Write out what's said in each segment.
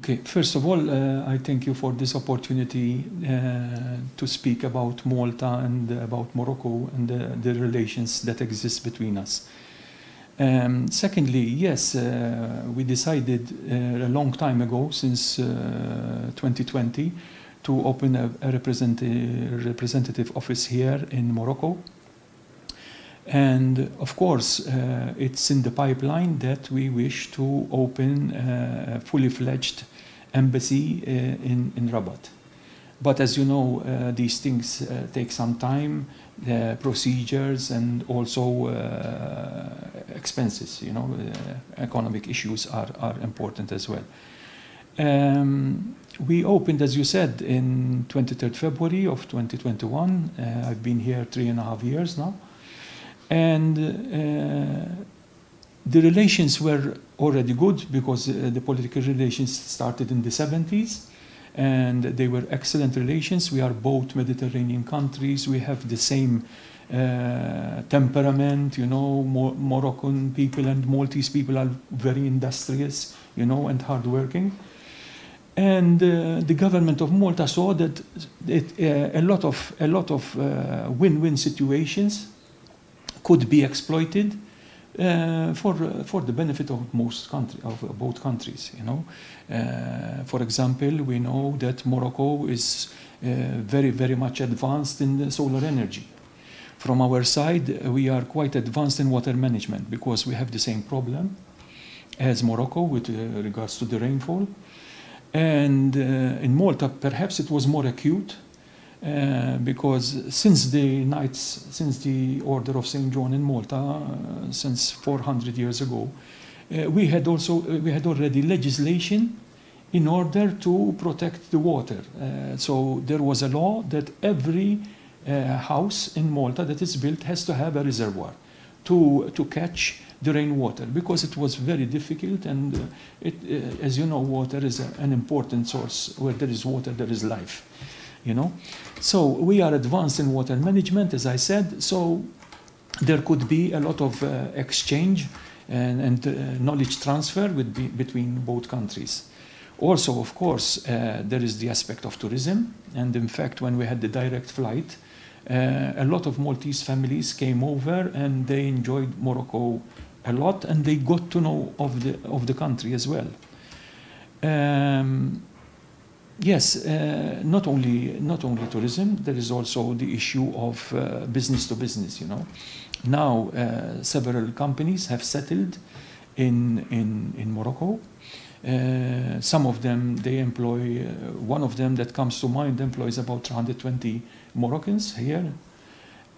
Okay, first of all, I thank you for this opportunity to speak about Malta and about Morocco and the relations that exist between us. Secondly, yes, we decided a long time ago, since 2020, to open a representative office here in Morocco. And of course, it's in the pipeline that we wish to open a fully fledged embassy in Rabat. But as you know, these things take some time, procedures, and also expenses. You know, economic issues are important as well. We opened, as you said, in 23rd February of 2021. I've been here 3.5 years now. And the relations were already good because the political relations started in the 70s, and they were excellent relations. We are both Mediterranean countries. We have the same temperament, you know. Moroccan people and Maltese people are very industrious, you know, and hardworking. And the government of Malta saw that a lot of win-win situations could be exploited for the benefit of both countries. You know, for example, we know that Morocco is very much advanced in the solar energy. From our side, we are quite advanced in water management because we have the same problem as Morocco with regards to the rainfall. And in Malta, perhaps it was more acute. Because since the Order of St. John in Malta, since 400 years ago, we had already legislation in order to protect the water. So there was a law that every house in Malta that is built has to have a reservoir to catch the rainwater, because it was very difficult, and as you know, water is an important source. Where there is water, there is life. You know, so we are advanced in water management, as I said, so there could be a lot of exchange and knowledge transfer between both countries. Also, of course, there is the aspect of tourism, and in fact, when we had the direct flight, a lot of Maltese families came over and they enjoyed Morocco a lot, and they got to know of the country as well. Yes, not only tourism. There is also the issue of business to business. You know, now several companies have settled in Morocco. Some of them they employ. One of them that comes to mind employs about 320 Moroccans here,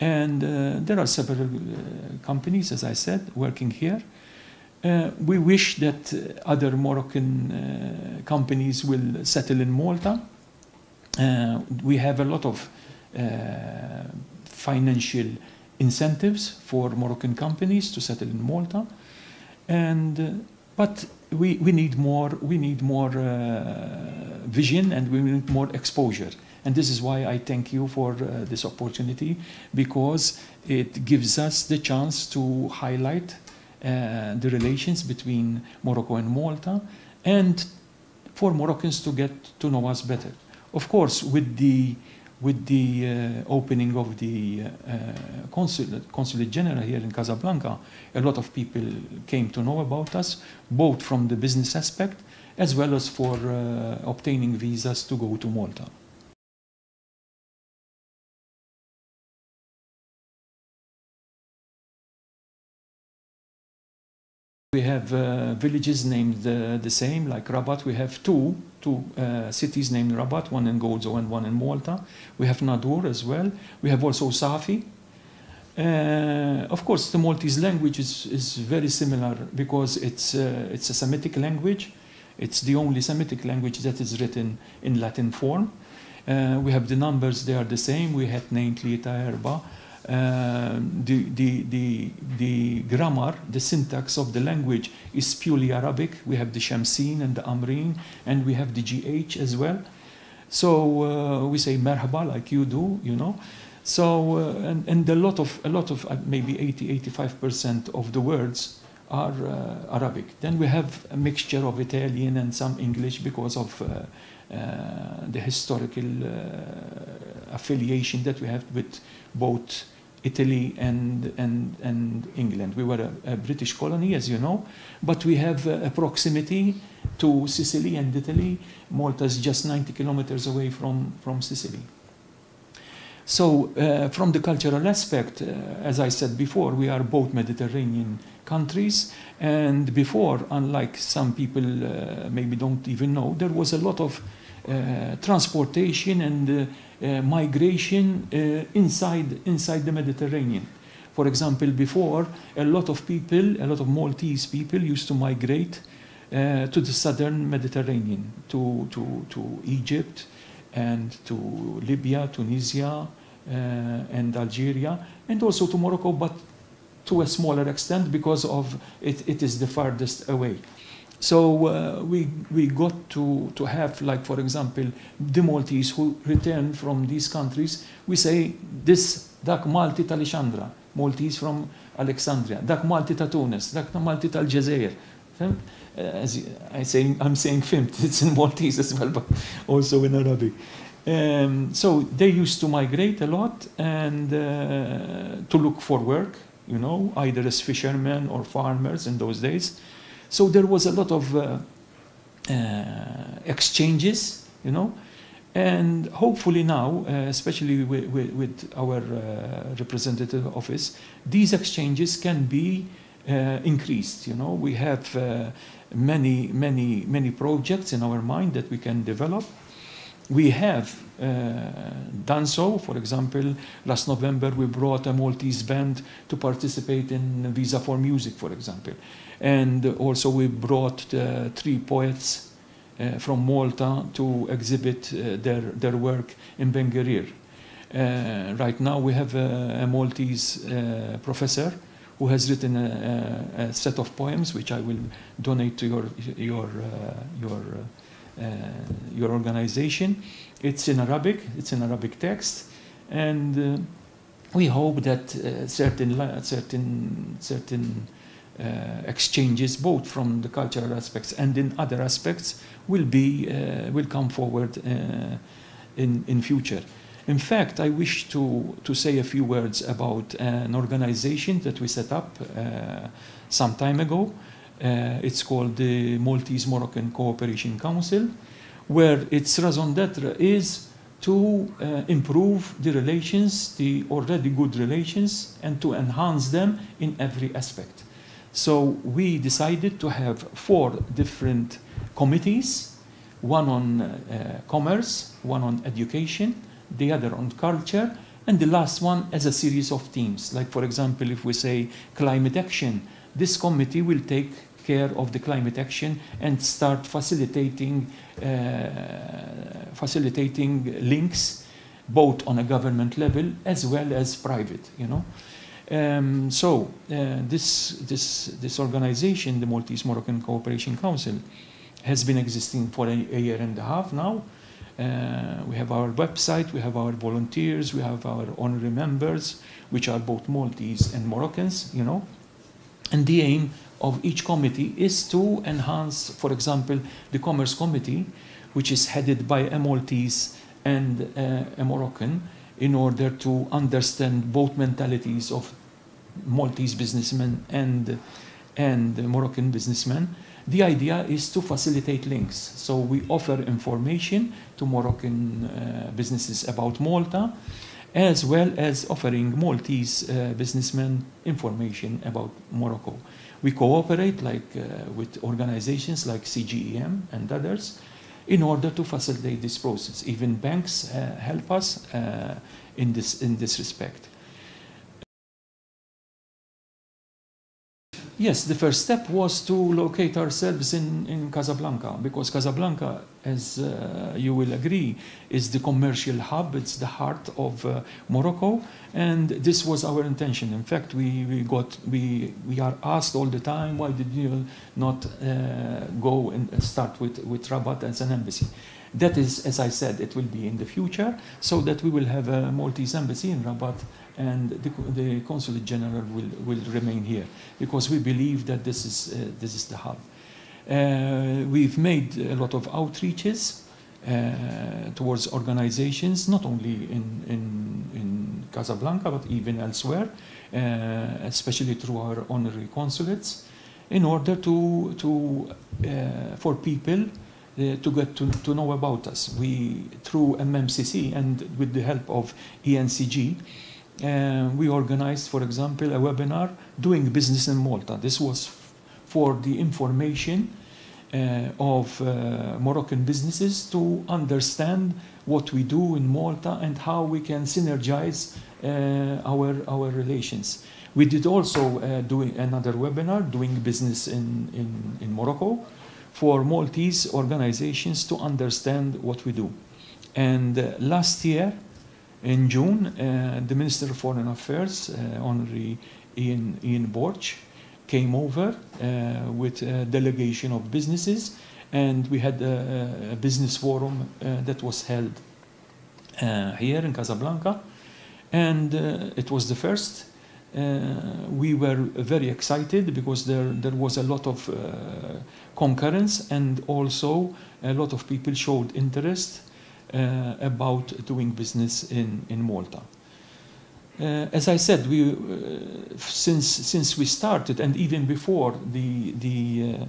and there are several companies, as I said, working here. We wish that other Moroccan companies will settle in Malta. We have a lot of financial incentives for Moroccan companies to settle in Malta, but we need more vision, and we need more exposure. And this is why I thank you for this opportunity, because it gives us the chance to highlight the relations between Morocco and Malta, and for Moroccans to get to know us better. Of course, with the opening of the Consulate General here in Casablanca, a lot of people came to know about us, both from the business aspect as well as for obtaining visas to go to Malta. We have villages named the same, like Rabat. We have two cities named Rabat, one in Gozo and one in Malta. We have Nadur as well. We have also Safi. Of course, the Maltese language is very similar because it's a Semitic language. It's the only Semitic language that is written in Latin form. We have the numbers; they are the same. We had Nain, Tlita, Erba. The grammar, the syntax of the language is purely Arabic. We have the Shamsin and the Amrin, and we have the GH as well. So we say merhaba like you do, you know. So and a lot of maybe 80-85% of the words Arabic. Then we have a mixture of Italian and some English because of the historical affiliation that we have with both Italy and England. We were a British colony, as you know, but we have a proximity to Sicily and Italy. Malta is just 90 kilometers away from Sicily. So from the cultural aspect, as I said before, we are both Mediterranean countries, and before, unlike some people maybe don't even know, there was a lot of transportation and migration inside the Mediterranean. For example, before, a lot of Maltese people used to migrate to the southern Mediterranean, to Egypt and to Libya, Tunisia, and Algeria, and also to Morocco, but to a smaller extent because of it is the farthest away. So we got to have, like, for example, the Maltese who return from these countries, we say this dak Malti tal-Alexandra, Maltese from Alexandria, dak Malti ta' Tunis, dak Malti tal-Jazair. As I'm saying fimt, it's in Maltese as well, but also in Arabic. So they used to migrate a lot and to look for work, you know, either as fishermen or farmers in those days. So there was a lot of exchanges, you know, and hopefully now, especially with our representative office, these exchanges can be increased. You know, we have many projects in our mind that we can develop. We have done so. For example, last November we brought a Maltese band to participate in Visa for Music, for example. And also we brought 3 poets from Malta to exhibit their work in Ben Guerir. Right now we have a Maltese professor who has written a set of poems, which I will donate to your organization. It's in Arabic. It's in Arabic text, and we hope that certain exchanges, both from the cultural aspects and in other aspects, will come forward in future. In fact, I wish to say a few words about an organization that we set up some time ago. It's called the Maltese-Moroccan Cooperation Council, where its raison d'etre is to improve the relations, the already good relations, and to enhance them in every aspect. So we decided to have 4 different committees, one on commerce, one on education, the other on culture, and the last one as a series of themes. Like, for example, if we say climate action, this committee will take care of the climate action and start facilitating links both on a government level as well as private, you know. This organization, the Maltese-Moroccan Cooperation Council, has been existing for a year and a half now. We have our website, we have our volunteers, we have our honorary members, which are both Maltese and Moroccans, you know. And the aim of each committee is to enhance, for example, the Commerce Committee, which is headed by a Maltese and a Moroccan, in order to understand both mentalities of Maltese businessmen and Moroccan businessmen. The idea is to facilitate links. So we offer information to Moroccan businesses about Malta, as well as offering Maltese businessmen information about Morocco. We cooperate with organizations like CGEM and others in order to facilitate this process. Even banks help us in this respect. Yes, the first step was to locate ourselves in Casablanca, because Casablanca, as you will agree, is the commercial hub. It's the heart of Morocco, and this was our intention. In fact, we are asked all the time, why did you not go and start with Rabat as an embassy? That is, as I said, it will be in the future, so that we will have a Maltese embassy in Rabat, and the Consulate General will remain here, because we believe that this is the hub. We've made a lot of outreaches towards organizations, not only in Casablanca, but even elsewhere, especially through our honorary consulates, in order for people to get to know about us. We, through MMCC and with the help of ENCG, we organized, for example, a webinar, Doing Business in Malta. This was for the information of Moroccan businesses to understand what we do in Malta and how we can synergize our relations. We did also doing another webinar, Doing Business in Morocco, for Maltese organizations to understand what we do. And last year, in June, the Minister of Foreign Affairs, Honorary Ian Borch, came over with a delegation of businesses, and we had a business forum that was held here in Casablanca, and it was the first. We were very excited because there was a lot of concurrence, and also a lot of people showed interest about doing business in Malta. As I said, since we started, and even before the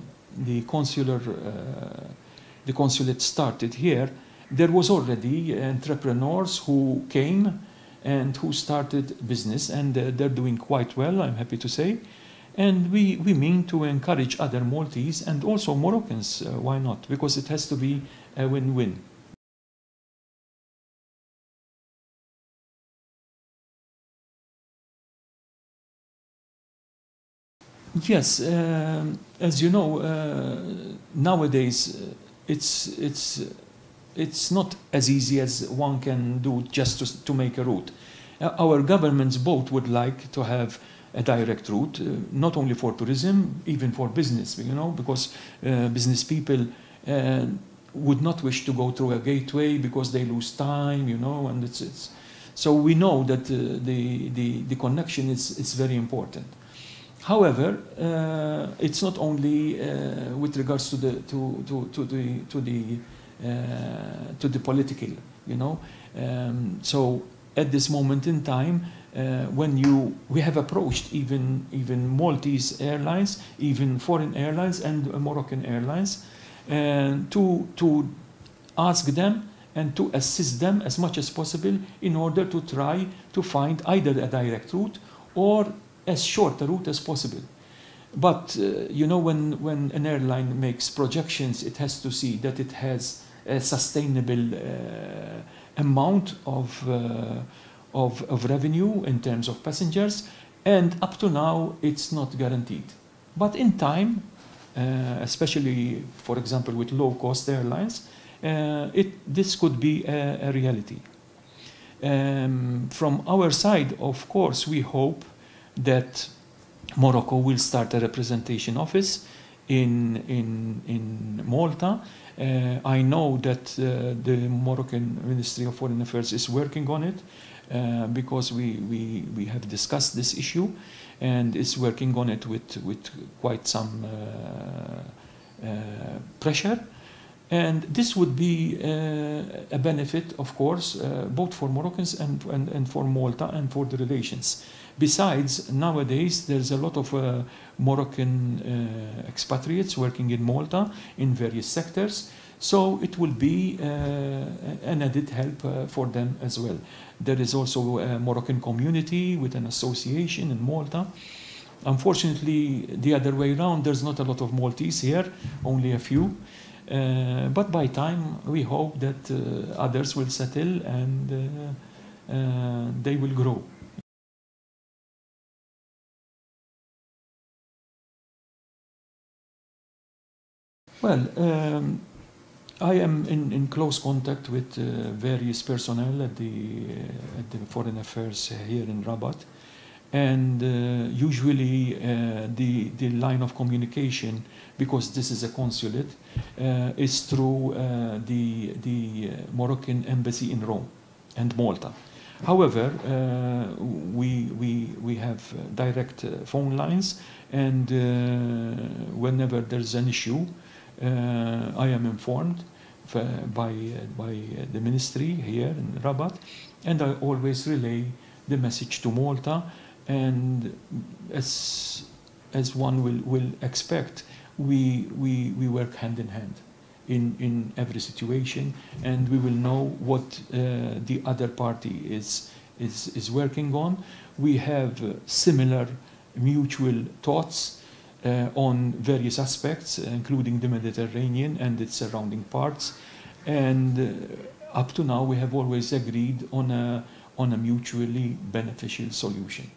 consulate started here, there was already entrepreneurs who came and who started business, and they're doing quite well, I'm happy to say. And we mean to encourage other Maltese and also Moroccans, why not? Because it has to be a win-win. Yes, as you know, nowadays it's not as easy as one can do just to make a route. Our governments both would like to have a direct route, not only for tourism, even for business, you know, because business people would not wish to go through a gateway because they lose time, you know, and it's so we know that the connection is very important. However, it's not only with regards to the political, you know. So at this moment in time, we have approached even Maltese airlines, even foreign airlines and Moroccan airlines, to ask them and to assist them as much as possible in order to try to find either a direct route or as short a route as possible. But you know, when an airline makes projections, it has to see that it has a sustainable amount of revenue in terms of passengers, and up to now it's not guaranteed. But in time, especially for example with low-cost airlines, this could be a reality. From our side, of course, we hope that Morocco will start a representation office in Malta. I know that the Moroccan Ministry of Foreign Affairs is working on it because we have discussed this issue, and is working on it with quite some pressure. And this would be a benefit, of course, both for Moroccans and for Malta and for the relations. Besides, nowadays there's a lot of Moroccan expatriates working in Malta in various sectors, so it will be an added help for them as well. There is also a Moroccan community with an association in Malta. Unfortunately, the other way around, there's not a lot of Maltese here, only a few. But by time, we hope that others will settle and they will grow. Well, I am in close contact with various personnel at the Foreign Affairs here in Rabat, And usually the line of communication, because this is a consulate, is through the Moroccan embassy in Rome and Malta. However, we have direct phone lines, and whenever there's an issue, I am informed by the ministry here in Rabat, and I always relay the message to Malta. And as one will expect, we work hand in hand in every situation, and we will know what the other party is working on. We have similar mutual thoughts on various aspects, including the Mediterranean and its surrounding parts. And up to now, we have always agreed on a mutually beneficial solution.